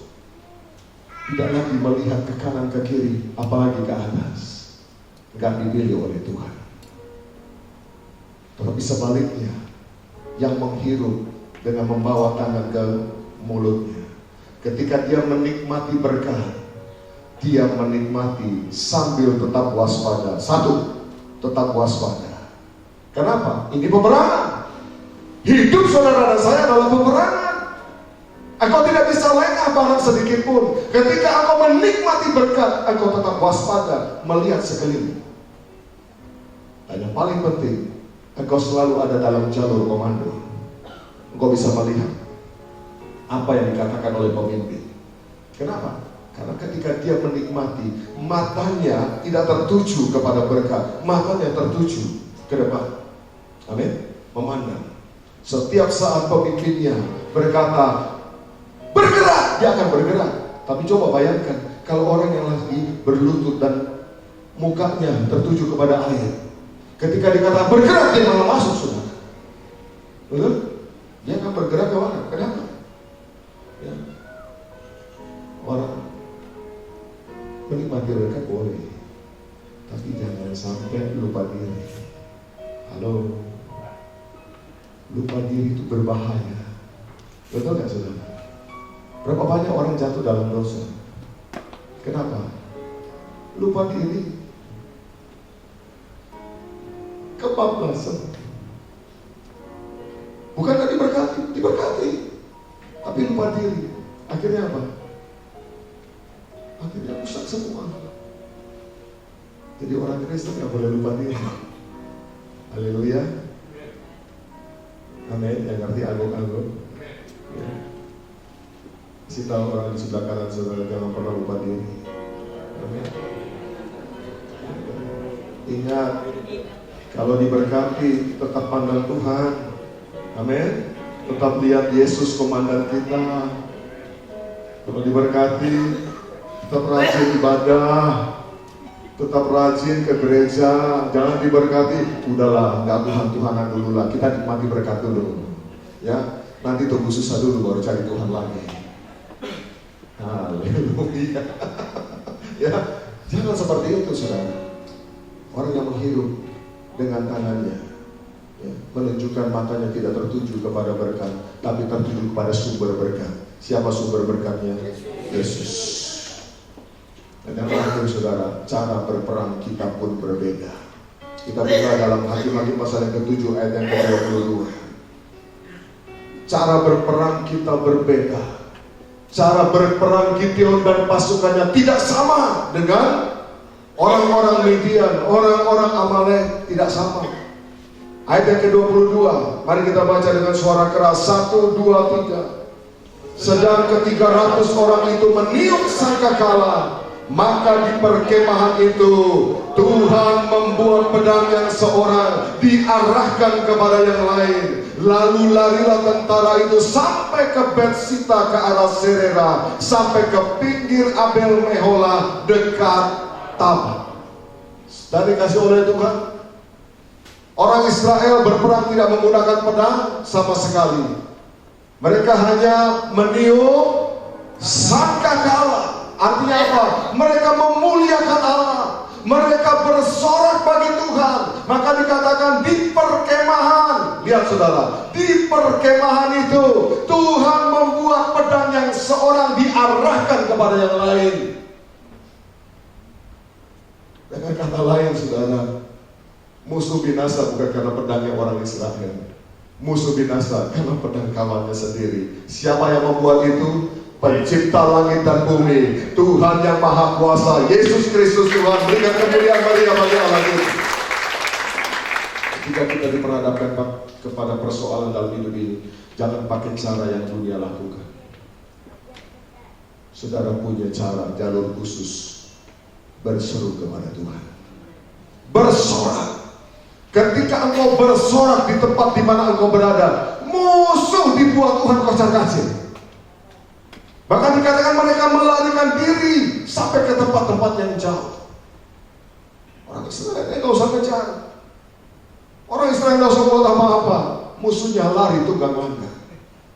tidak lagi melihat ke kanan ke kiri, apalagi ke atas. Enggak dipilih oleh Tuhan. Tetapi sebaliknya, yang menghirup dengan membawa tangan ke mulutnya. Ketika dia menikmati berkat, dia menikmati sambil tetap waspada. Satu, tetap waspada. Kenapa? Ini peperangan. Hidup saudara dan saya adalah peperangan. Engkau tidak bisa lengah bahkan sedikit pun. Ketika engkau menikmati berkat, engkau tetap waspada melihat sekeliling. Dan yang paling penting, engkau selalu ada dalam jalur komando. Engkau bisa melihat apa yang dikatakan oleh pemimpin. Kenapa? Karena ketika dia menikmati, matanya tidak tertuju kepada berkat, matanya tertuju ke depan. Amin. Memandang. Setiap saat pemimpinnya berkata, bergerak, dia akan bergerak. Tapi coba bayangkan, kalau orang yang lagi berlutut dan mukanya tertuju kepada air, ketika dikata bergerak, dia malah masuk, saudara. Betul? Dia akan bergerak ke mana? Kenapa? Ya. Orang menikmati berkat boleh, tapi jangan sampai lupa diri. Halo, lupa diri itu berbahaya. Betul gak, saudara? Berapa banyak orang jatuh dalam dosa? Kenapa? Lupa diri. Kebablasan. Bukan gak diberkati, diberkati, tapi lupa diri. Akhirnya apa? Akhirnya rusak semua. Jadi orang Kristen gak boleh lupa diri. Haleluya. Amin. Yang ngerti agung-agung. Ya. Kasih tahu orang di sebelah kanan saudara, jangan pernah lupa diri. Amin. Ingat, kalau diberkati tetap pandang Tuhan. Amin. Tetap lihat Yesus komandan kita. Kalau diberkati tetap rajin ibadah, tetap rajin ke gereja. Jangan diberkati, udahlah, nggak Tuhan-Tuhanan dulu lah. Kita nikmati berkat dulu, ya. Nanti tunggu susah dulu baru cari Tuhan lagi. Haleluya. Ya, jangan seperti itu, saudara. Orang yang menghirup dengan tangannya, ya, menunjukkan matanya tidak tertuju kepada berkat, tapi tertuju kepada sumber berkat. Siapa sumber berkatnya? Yesus. Dan yang terakhir, saudara, cara berperang kita pun berbeda. Kita buka dalam Hakim-Hakim pasal yang ke-7 ayat yang ke-22. Cara berperang kita berbeda. Cara berperang Gideon dan pasukannya tidak sama dengan orang-orang Midian, orang-orang Amalek, tidak sama. Ayat yang ke-22, mari kita baca dengan suara keras. 1, 2, 3. Sedang ke-300 orang itu meniup sangkakala, maka di perkemahan itu Tuhan membuat pedang yang seorang diarahkan kepada yang lain. Lalu larilah tentara itu sampai ke Betsita ke arah Serera, sampai ke pinggir Abel Mehola dekat Tabah. Dan dikasih oleh Tuhan, orang Israel berperang tidak menggunakan pedang sama sekali. Mereka hanya meniup sangkakala. Artinya apa? Mereka memuliakan Allah. mereka bersorak bagi Tuhan. Maka dikatakan di perkemahan, lihat saudara, di perkemahan itu Tuhan membuat pedang yang seorang diarahkan kepada yang lain. Dengan kata lain saudara, musuh binasa bukan karena pedangnya orang Israel. Musuh binasa karena pedang kawannya sendiri. Siapa yang membuat itu? Pencipta langit dan bumi, Tuhan yang Maha Kuasa, Yesus Kristus Tuhan. Berikan kemuliaan bagi Allah kita. Jika kita diperhadapkan kepada persoalan dalam hidup ini, jangan pakai cara yang dunia lakukan. Saudara punya cara, jalur khusus, berseru kepada Tuhan, bersorak. Ketika engkau bersorak di tempat di mana engkau berada, musuh dibuat Tuhan kocar-kacir. Bahkan dikatakan mereka melarikan diri sampai ke tempat-tempat yang jauh. Orang Israel tidak usah kejar. Orang Israel tidak usah buat apa-apa. Musuhnya lari tunggang langgang.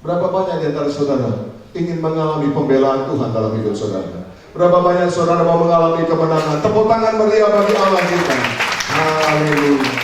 Berapa banyak di antara saudara ingin mengalami pembelaan Tuhan dalam hidup saudara? Berapa banyak saudara mau mengalami kemenangan? Tepuk tangan meriah bagi Allah kita. Haleluya.